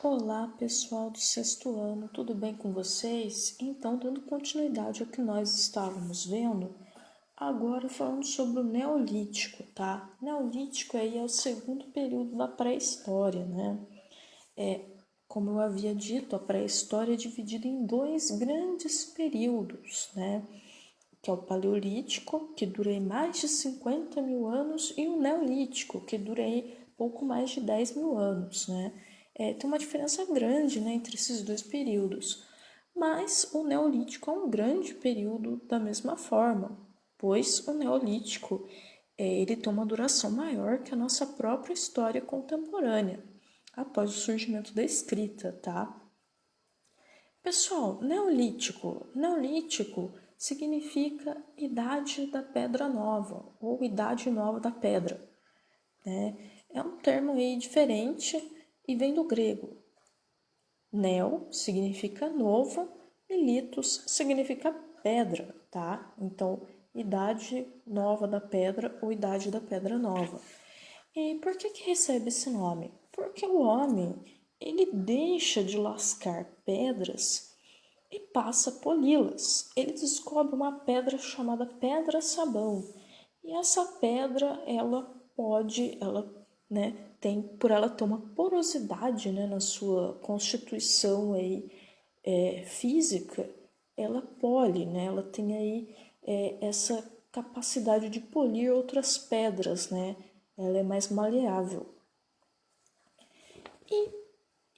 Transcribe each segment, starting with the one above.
Olá, pessoal do sexto ano, tudo bem com vocês? Então, dando continuidade ao que nós estávamos vendo, agora falando sobre o Neolítico, tá? Neolítico aí é o segundo período da pré-história, né? Como eu havia dito, a pré-história é dividida em dois grandes períodos, né? Que é o Paleolítico, que dura aí mais de 50 mil anos, e o Neolítico, que dura aí pouco mais de 10 mil anos, né? Tem uma diferença grande, né, entre esses dois períodos. Mas o Neolítico é um grande período da mesma forma, pois o Neolítico ele tem uma duração maior que a nossa própria história contemporânea, após o surgimento da escrita, tá? Pessoal, neolítico. Neolítico significa idade da pedra nova ou idade nova da pedra, né? É um termo aí diferente e vem do grego. Neo significa novo e litos significa pedra, tá? Então, idade nova da pedra ou idade da pedra nova. E por que recebe esse nome? Porque o homem, ele deixa de lascar pedras e passa a poli-las. Ele descobre uma pedra chamada pedra-sabão. E essa pedra, por ela ter uma porosidade, né, na sua constituição aí, física, ela pole, né, ela tem aí essa capacidade de polir outras pedras, né, ela é mais maleável. E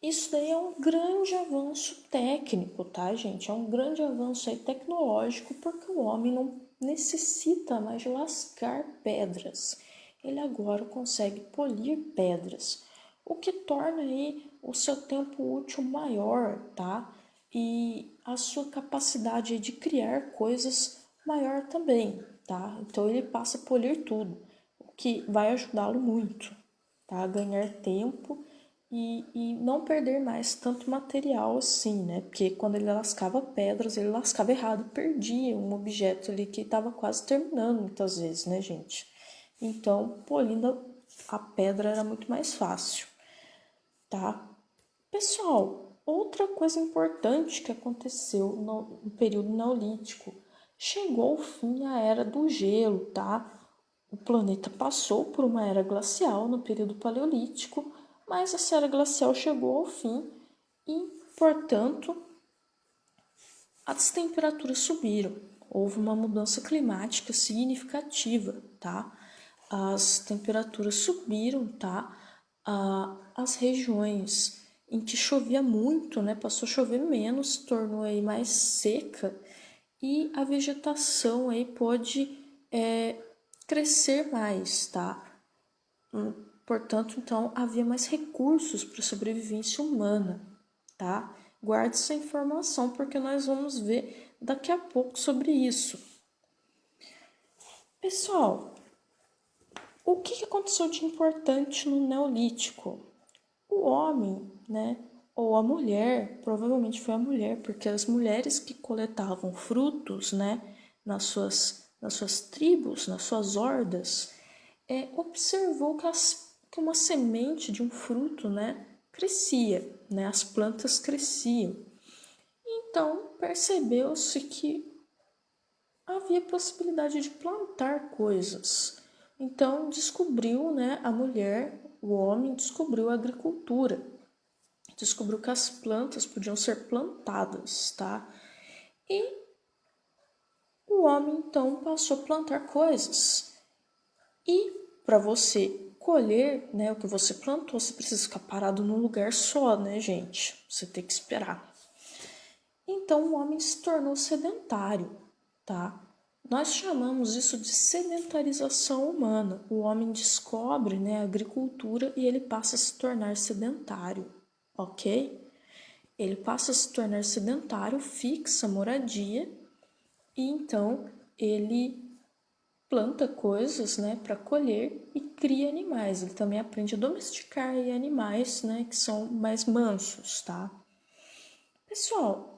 isso daí é um grande avanço técnico, tá, gente? É um grande avanço aí tecnológico, porque o homem não necessita mais de lascar pedras. Ele agora consegue polir pedras, o que torna aí o seu tempo útil maior, tá? E a sua capacidade de criar coisas maior também, tá? Então ele passa a polir tudo, o que vai ajudá-lo muito, tá? A ganhar tempo e não perder mais tanto material assim, né? Porque quando ele lascava pedras, ele lascava errado, perdia um objeto ali que estava quase terminando muitas vezes, né, gente? Então, polindo a pedra era muito mais fácil, tá? Pessoal, outra coisa importante que aconteceu no período neolítico, chegou ao fim a era do gelo, tá? O planeta passou por uma era glacial no período paleolítico, mas essa era glacial chegou ao fim e, portanto, as temperaturas subiram. Houve uma mudança climática significativa, tá? As temperaturas subiram, tá? As regiões em que chovia muito, né, passou a chover menos, tornou aí mais seca e a vegetação aí pôde crescer mais, tá? Portanto, então, havia mais recursos para a sobrevivência humana, tá? Guarde essa informação porque nós vamos ver daqui a pouco sobre isso. Pessoal, o que aconteceu de importante no Neolítico? O homem, né, ou a mulher, provavelmente foi a mulher, porque as mulheres que coletavam frutos, né, nas suas tribos, nas suas hordas, observou que uma semente de um fruto, né, crescia, né, as plantas cresciam. Então percebeu-se que havia possibilidade de plantar coisas. Então descobriu, né, a mulher, o homem descobriu a agricultura, descobriu que as plantas podiam ser plantadas, tá? E o homem então passou a plantar coisas. E para você colher, né, o que você plantou, você precisa ficar parado num lugar só, né, gente? Você tem que esperar. Então o homem se tornou sedentário, tá? Nós chamamos isso de sedentarização humana. O homem descobre, né, a agricultura e ele passa a se tornar sedentário, ok? Ele passa a se tornar sedentário, fixa moradia e então ele planta coisas, né, para colher e cria animais. Ele também aprende a domesticar animais, né, que são mais mansos, tá? Pessoal,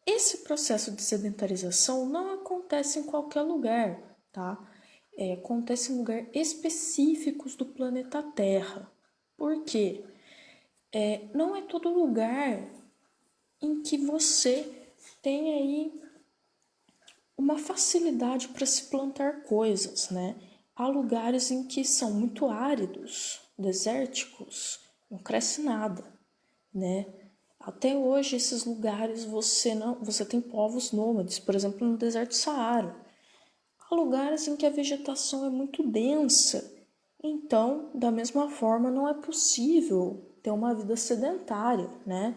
esse processo de sedentarização não acontece em qualquer lugar, tá? Acontece em lugares específicos do planeta Terra. Por quê? Não é todo lugar em que você tem aí uma facilidade para se plantar coisas, né? Há lugares em que são muito áridos, desérticos, não cresce nada, né? Até hoje esses lugares você tem povos nômades, por exemplo, no deserto Saara. Há lugares em que a vegetação é muito densa, então, da mesma forma, não é possível ter uma vida sedentária, né?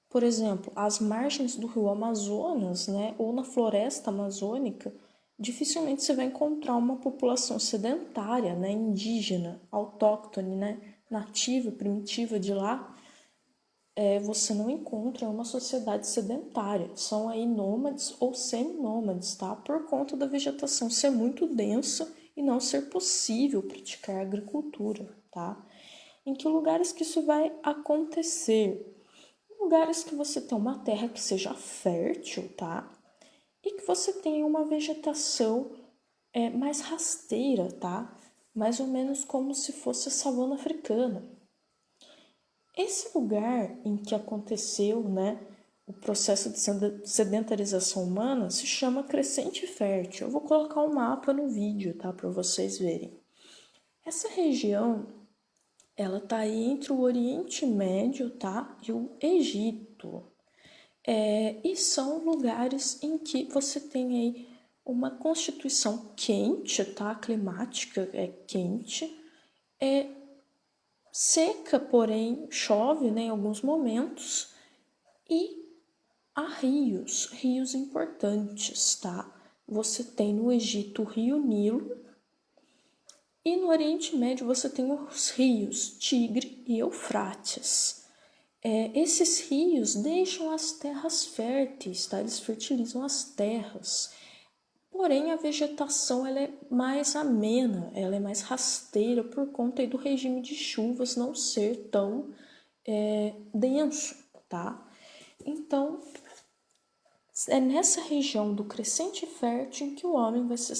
Por exemplo, às margens do rio Amazonas, né, ou na floresta amazônica, dificilmente você vai encontrar uma população sedentária, né, indígena, autóctone, né, nativa, primitiva de lá. Você não encontra uma sociedade sedentária. São aí nômades ou seminômades, tá? Por conta da vegetação ser muito densa e não ser possível praticar agricultura, tá? Em que lugares que isso vai acontecer? Lugares que você tem uma terra que seja fértil, tá? E que você tenha uma vegetação mais rasteira, tá? Mais ou menos como se fosse a savana africana. Esse lugar em que aconteceu, né, o processo de sedentarização humana se chama Crescente Fértil. Eu vou colocar um mapa no vídeo, tá, para vocês verem. Essa região, ela tá aí entre o Oriente Médio, tá, e o Egito. E são lugares em que você tem aí uma constituição quente, tá? Climática é quente, seca, porém chove, né, em alguns momentos, e há rios importantes, tá? Você tem no Egito o rio Nilo e no Oriente Médio você tem os rios Tigre e Eufrates. Esses rios deixam as terras férteis, tá? Eles fertilizam as terras. Porém, a vegetação ela é mais amena, ela é mais rasteira por conta aí do regime de chuvas não ser tão denso, tá? Então, é nessa região do crescente fértil em que o homem vai se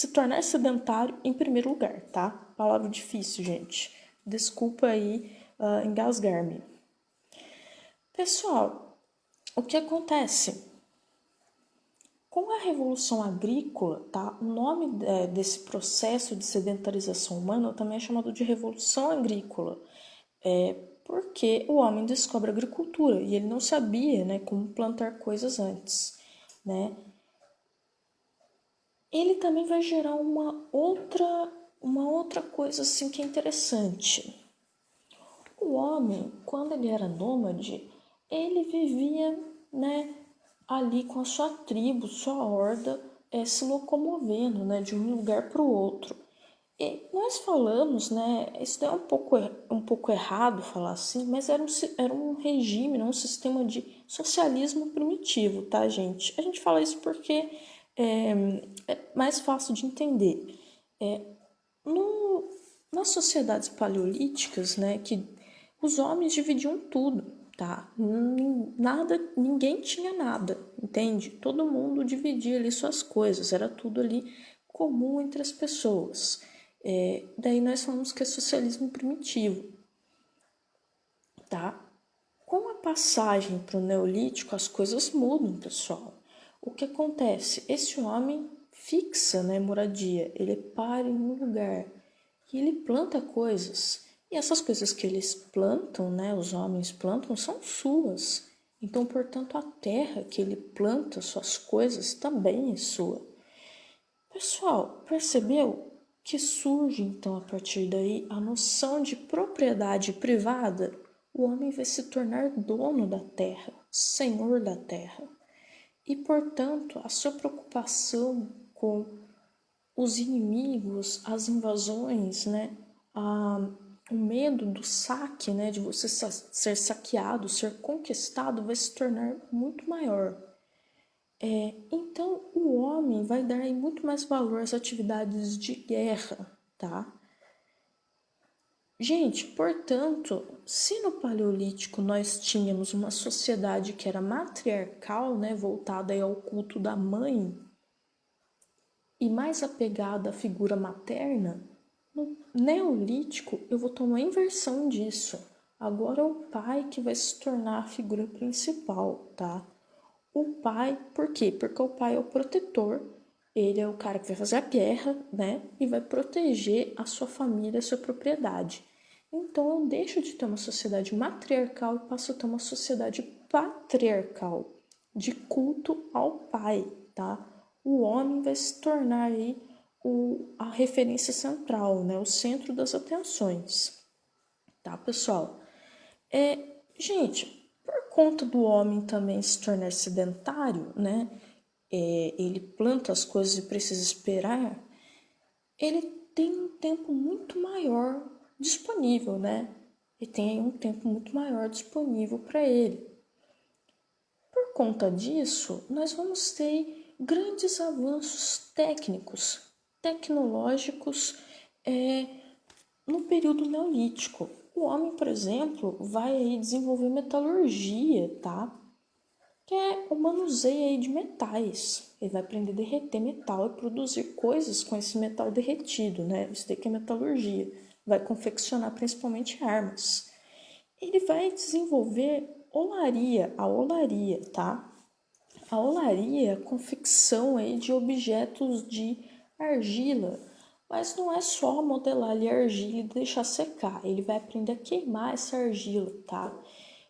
tornar sedentário em primeiro lugar, tá? Palavra difícil, gente. Desculpa aí engasgar-me. Pessoal, o que acontece? Com a Revolução Agrícola, tá? O nome desse processo de sedentarização humana também é chamado de Revolução Agrícola, porque o homem descobre a agricultura e ele não sabia, né, como plantar coisas antes, né? Ele também vai gerar uma outra coisa assim que é interessante. O homem, quando ele era nômade, ele vivia, né, ali com a sua tribo, sua horda, se locomovendo, né, de um lugar para o outro. E nós falamos, né, isso é um pouco errado falar assim, mas era um regime, né, um sistema de socialismo primitivo, tá, gente? A gente fala isso porque é mais fácil de entender. No, nas sociedades paleolíticas, né, que os homens dividiam tudo, tá? Ninguém tinha nada, entende? Todo mundo dividia ali suas coisas, era tudo ali comum entre as pessoas. Daí nós falamos que é socialismo primitivo, tá? Com a passagem para o Neolítico, as coisas mudam, pessoal. O que acontece? Esse homem fixa, né, moradia, ele para em um lugar e ele planta coisas. E essas coisas que eles plantam, né, os homens plantam, são suas. Então, portanto, a terra que ele planta suas coisas também é sua. Pessoal, percebeu que surge então a partir daí a noção de propriedade privada? O homem vai se tornar dono da terra, senhor da terra. E, portanto, a sua preocupação com os inimigos, as invasões, né, o medo do saque, né, de você ser saqueado, ser conquistado, vai se tornar muito maior. Então, o homem vai dar muito mais valor às atividades de guerra, tá? Gente, portanto, se no Paleolítico nós tínhamos uma sociedade que era matriarcal, né, voltada aí ao culto da mãe, e mais apegada à figura materna, No Neolítico, eu vou ter uma inversão disso. Agora é o pai que vai se tornar a figura principal, tá? O pai, por quê? Porque o pai é o protetor, ele é o cara que vai fazer a guerra, né? E vai proteger a sua família, a sua propriedade. Então eu deixo de ter uma sociedade matriarcal e passo a ter uma sociedade patriarcal, de culto ao pai, tá? O homem vai se tornar aí a referência central, né? O centro das atenções, tá, pessoal? Gente, por conta do homem também se tornar sedentário, né? Ele planta as coisas e precisa esperar, ele tem um tempo muito maior disponível, né? Ele tem um tempo muito maior disponível para ele. Por conta disso, nós vamos ter grandes avanços técnicos, tecnológicos no período neolítico. O homem, por exemplo, vai aí desenvolver metalurgia, tá? Que é o manuseio aí de metais. Ele vai aprender a derreter metal e produzir coisas com esse metal derretido, né? Isso daqui é metalurgia. Vai confeccionar principalmente armas. Ele vai desenvolver a olaria, tá? A olaria é a confecção aí de objetos de argila, mas não é só modelar ali a argila e deixar secar. Ele vai aprender a queimar essa argila, tá?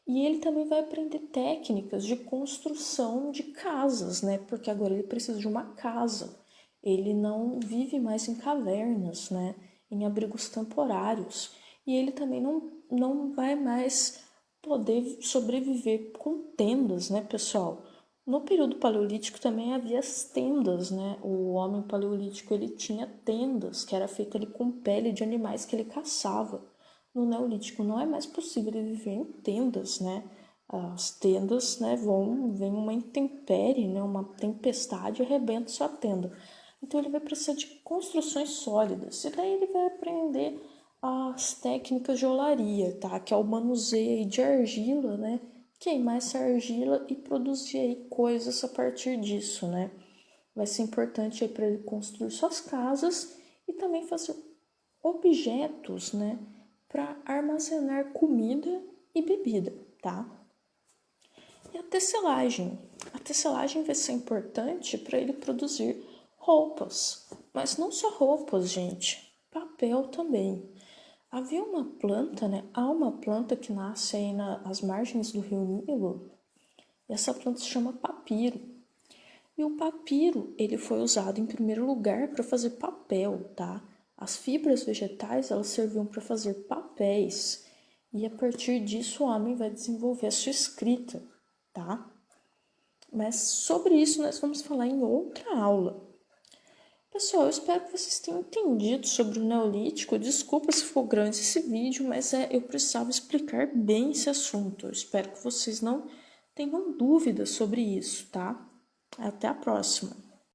E ele também vai aprender técnicas de construção de casas, né? Porque agora ele precisa de uma casa. Ele não vive mais em cavernas, né? Em abrigos temporários. E ele também não vai mais poder sobreviver com tendas, né, pessoal? No período paleolítico também havia as tendas, né? O homem paleolítico ele tinha tendas, que era feita ali com pele de animais que ele caçava. No neolítico não é mais possível ele viver em tendas, né? As tendas, né, vem uma intempérie, né, uma tempestade e arrebenta sua tenda. Então ele vai precisar de construções sólidas. E daí ele vai aprender as técnicas de olaria, tá? Que é o manuseio de argila, né? Queimar essa argila e produzir aí coisas a partir disso, né? Vai ser importante aí para ele construir suas casas e também fazer objetos, né? Para armazenar comida e bebida, tá? E a tecelagem. A tecelagem vai ser importante para ele produzir roupas. Mas não só roupas, gente. Papel também. Havia uma planta, né? Há uma planta que nasce aí nas margens do rio Nilo. E essa planta se chama papiro. E o papiro, ele foi usado em primeiro lugar para fazer papel, tá? As fibras vegetais, elas serviam para fazer papéis. E a partir disso o homem vai desenvolver a sua escrita, tá? Mas sobre isso nós vamos falar em outra aula. Pessoal, eu espero que vocês tenham entendido sobre o Neolítico. Desculpa se ficou grande esse vídeo, mas eu precisava explicar bem esse assunto. Eu espero que vocês não tenham dúvidas sobre isso, tá? Até a próxima!